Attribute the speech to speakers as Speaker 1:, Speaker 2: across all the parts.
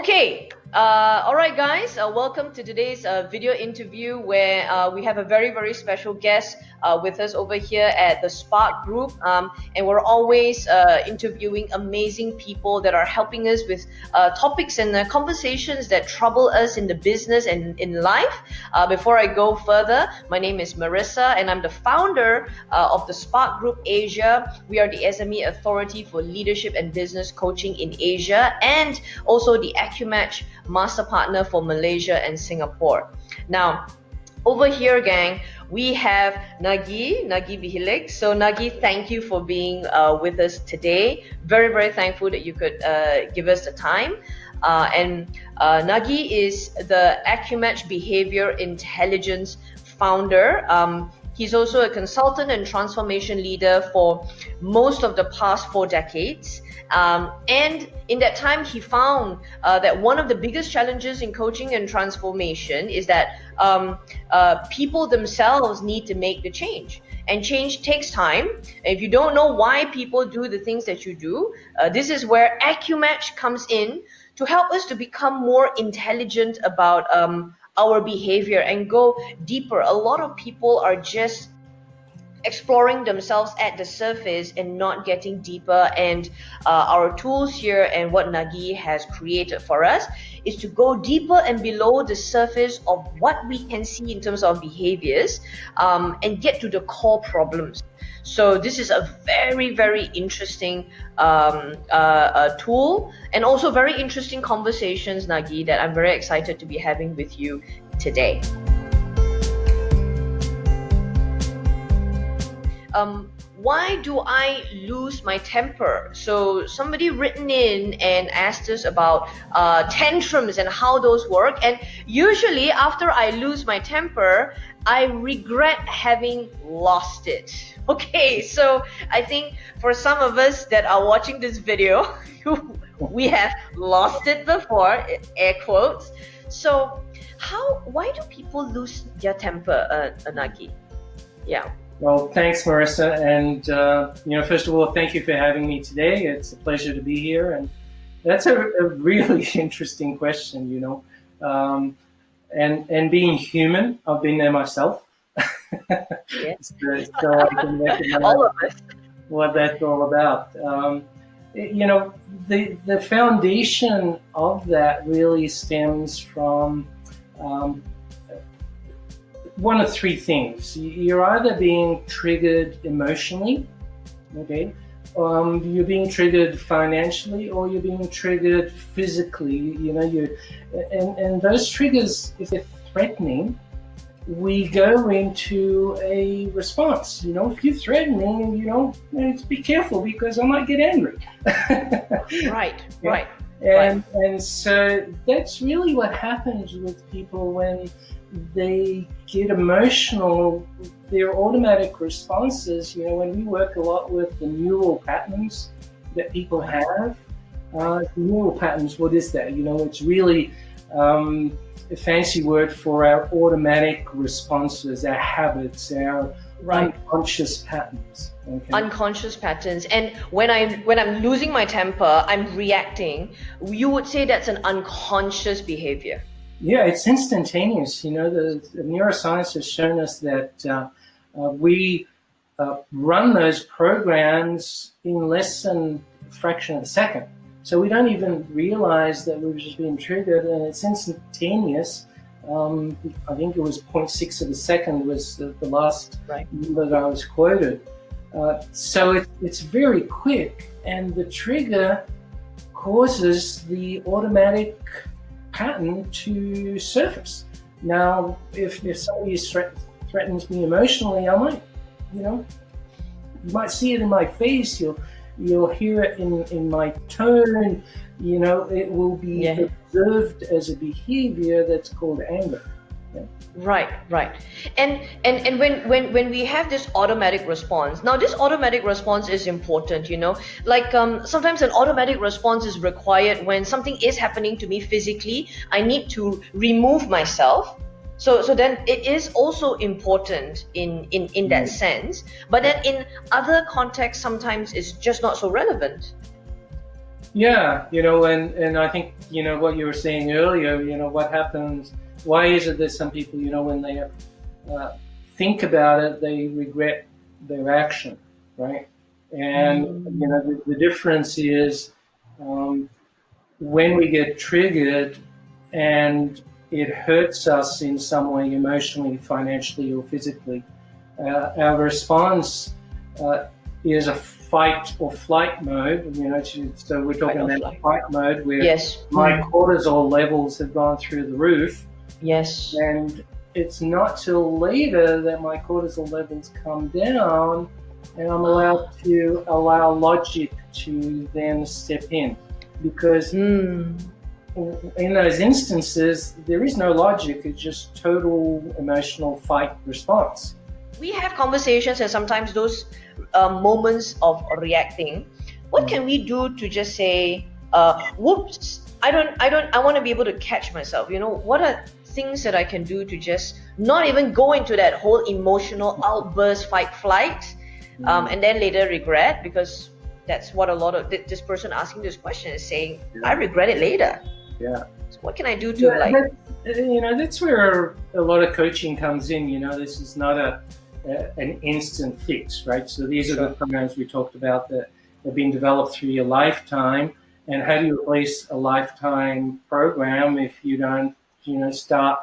Speaker 1: Okay, all right, guys. Welcome to today's video interview where we have a very, very special guest with us over here at the Spark Group. And we're always interviewing amazing people that are helping us with topics and conversations that trouble us in the business and in life. Before I go further, my name is Maresa, and I'm the founder of the Spark Group Asia. We are the SME authority for leadership and business coaching in Asia, and also the AccuMatch master partner for Malaysia and Singapore. Now, over here, gang, we have Nagui Bihelek. So Nagui, thank you for being with us today. Very, very thankful that you could give us the time. Nagui is the AccuMatch Behavior Intelligence founder. He's also a consultant and transformation leader for most of the past 4 decades. And in that time, he found that one of the biggest challenges in coaching and transformation is that people themselves need to make the change. And change takes time. If you don't know why people do the things that you do, this is where AccuMatch comes in to help us to become more intelligent about our behavior and go deeper. A lot of people are just exploring themselves at the surface and not getting deeper, and our tools here and what Nagui has created for us is to go deeper and below the surface of what we can see in terms of behaviors and get to the core problems. So this is a very, very interesting tool, and also very interesting conversations, Nagui, that I'm very excited to be having with you today. Why do I lose my temper? So somebody written in and asked us about tantrums and how those work. And usually after I lose my temper, I regret having lost it. Okay, so I think for some of us that are watching this video, we have lost it before, air quotes. So why do people lose their temper, Nagui? Yeah.
Speaker 2: Well, thanks, Maresa, and first of all, thank you for having me today. It's a pleasure to be here, and that's a really interesting question, and being human, I've been there myself.
Speaker 1: Yes.
Speaker 2: so I can recognize
Speaker 1: all of us.
Speaker 2: What that's all about. The foundation of that really stems from one of 3 things. You're either being triggered emotionally, okay, you're being triggered financially, or you're being triggered physically. And those triggers, if they're threatening, we go into a response. If you threaten me, be careful because I might get angry.
Speaker 1: Right.
Speaker 2: And so that's really what happens with people when they get emotional. Their automatic responses, when we work a lot with the neural patterns that people have. Neural patterns, what is that? It's really a fancy word for our automatic responses, our habits, our unconscious patterns. Okay?
Speaker 1: Unconscious patterns. And when I'm losing my temper, I'm reacting. You would say that's an unconscious behavior.
Speaker 2: Yeah, it's instantaneous. The neuroscience has shown us that we run those programs in less than a fraction of a second. So we don't even realize that we've just been triggered, and it's instantaneous. I think it was 0.6 of a second was the last number that I was quoted. So it's very quick, and the trigger causes the automatic pattern to surface. Now, if somebody threatens me emotionally, I might, you might see it in my face. You'll hear it in my tone. It will be observed as a behavior that's called anger. Yeah.
Speaker 1: Right. And when we have this automatic response, now this automatic response is important, sometimes an automatic response is required when something is happening to me physically. I need to remove myself. So then it is also important in that sense, but then in other contexts, sometimes it's just not so relevant.
Speaker 2: Yeah, and I think, what you were saying earlier, what happens, why is it that some people, when they uh, think about it, they regret their action, right? And, the difference is um, when we get triggered and it hurts us in some way, emotionally, financially, or physically, our response uh, is a fight or flight mode. So we're
Speaker 1: Fight
Speaker 2: talking
Speaker 1: or
Speaker 2: about
Speaker 1: flight.
Speaker 2: fight mode where
Speaker 1: Yes.
Speaker 2: my cortisol levels have gone through the roof,
Speaker 1: Yes.
Speaker 2: and it's not till later that my cortisol levels come down, and I'm allowed to allow logic to then step in, because in those instances, there is no logic. It's just total emotional fight response.
Speaker 1: We have conversations, and sometimes those moments of reacting, what can we do to just say, whoops, I want to be able to catch myself. What are things that I can do to just not even go into that whole emotional outburst, fight, flight, and then later regret, because that's what a lot of this person asking this question is saying. I regret it later.
Speaker 2: Yeah.
Speaker 1: So what can I do to
Speaker 2: that's where a lot of coaching comes in. This is not an instant fix, right? So these are the programs we talked about that have been developed through your lifetime. And how do you replace a lifetime program if you don't, start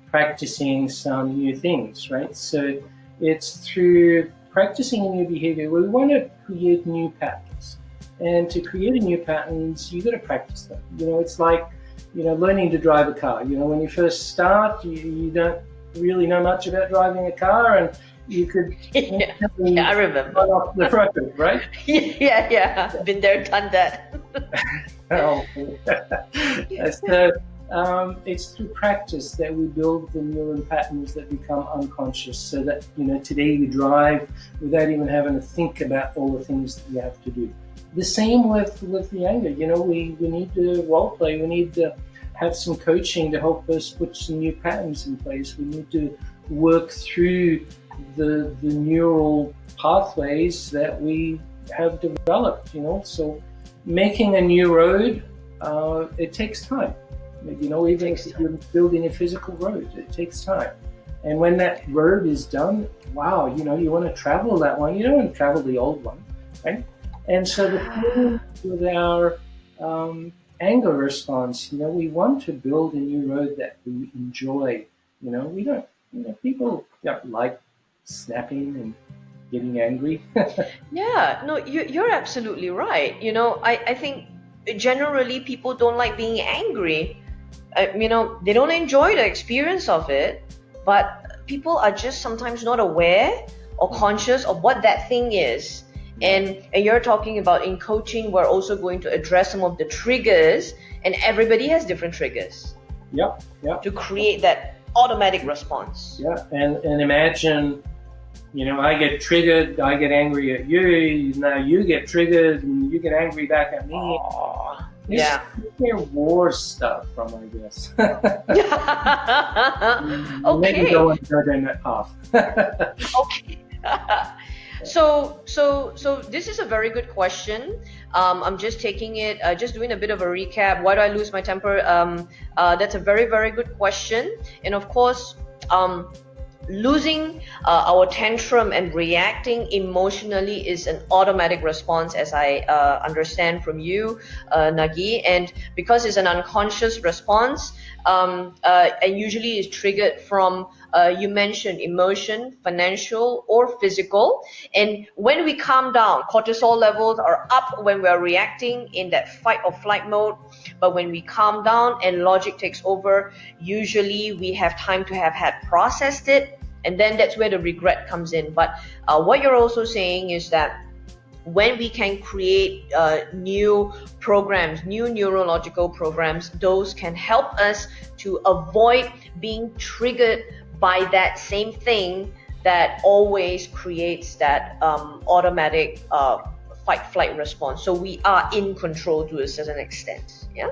Speaker 2: practicing some new things, right? So it's through practicing a new behavior. We want to create new patterns. And to create new patterns, you've got to practice them. It's like, learning to drive a car. When you first start, you don't really know much about driving a car, and you could
Speaker 1: I remember.
Speaker 2: run off the road, right?
Speaker 1: Yeah. Been there, done that.
Speaker 2: So it's through practice that we build the neuron patterns that become unconscious, so that today we drive without even having to think about all the things that you have to do. The same with the anger. We need to role play. We need to have some coaching to help us put some new patterns in place. We need to work through the neural pathways that we have developed. So making a new road, it takes time. Even if you're building a physical road, it takes time. And when that road is done, wow, you want to travel that one. You don't want to travel the old one, right? And so the thing with our anger response, we want to build a new road that we enjoy. We don't, people don't like snapping and getting angry.
Speaker 1: Yeah, no, you're absolutely right. I think generally people don't like being angry. They don't enjoy the experience of it, but people are just sometimes not aware or conscious of what that thing is. And you're talking about in coaching, we're also going to address some of the triggers, and everybody has different triggers.
Speaker 2: Yeah.
Speaker 1: To create that automatic response.
Speaker 2: Yeah, and imagine, I get triggered, I get angry at you, now you get triggered and you get angry back at me.
Speaker 1: Aww.
Speaker 2: Yeah. War stuff from, I guess.
Speaker 1: Okay.
Speaker 2: Maybe don't want to go down that path.
Speaker 1: Okay. So this is a very good question. I'm just taking it, just doing a bit of a recap. Why do I lose my temper? That's a very, very good question. And of course, losing our tantrum and reacting emotionally is an automatic response, as I understand from you, Nagui. And because it's an unconscious response, and usually is triggered from, you mentioned emotion, financial, or physical. And when we calm down, cortisol levels are up when we're reacting in that fight or flight mode. But when we calm down and logic takes over, usually we have time to have had processed it, and then that's where the regret comes in. But what you're also saying is that when we can create new programs, new neurological programs, those can help us to avoid being triggered by that same thing that always creates that automatic fight-flight response. So we are in control to a certain extent. Yeah?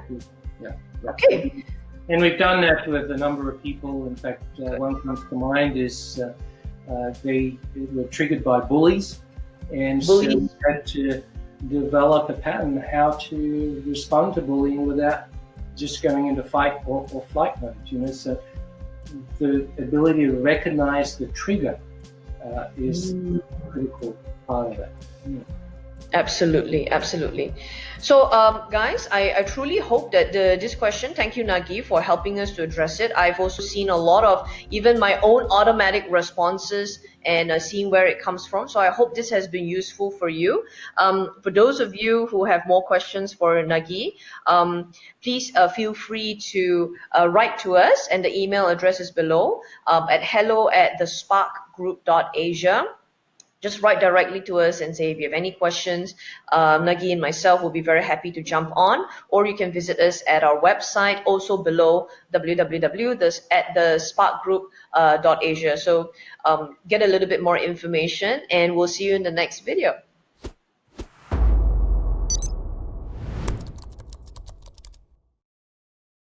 Speaker 2: Yeah.
Speaker 1: Okay.
Speaker 2: And we've done that with a number of people. In fact, one comes to mind is they were triggered by bullies. And so we had to develop a pattern how to respond to bullying without just going into fight or flight mode. So the ability to recognize the trigger is a critical part of it.
Speaker 1: Absolutely, absolutely. So, guys, I truly hope that this question, thank you, Nagui, for helping us to address it. I've also seen a lot of even my own automatic responses and seeing where it comes from. So I hope this has been useful for you. For those of you who have more questions for Nagui, please feel free to write to us, and the email address is below at hello@thesparkgroup.asia. Just write directly to us and say if you have any questions. Nagui and myself will be very happy to jump on, or you can visit us at our website, also below www.thesparkgroup.asia. So get a little bit more information, and we'll see you in the next video.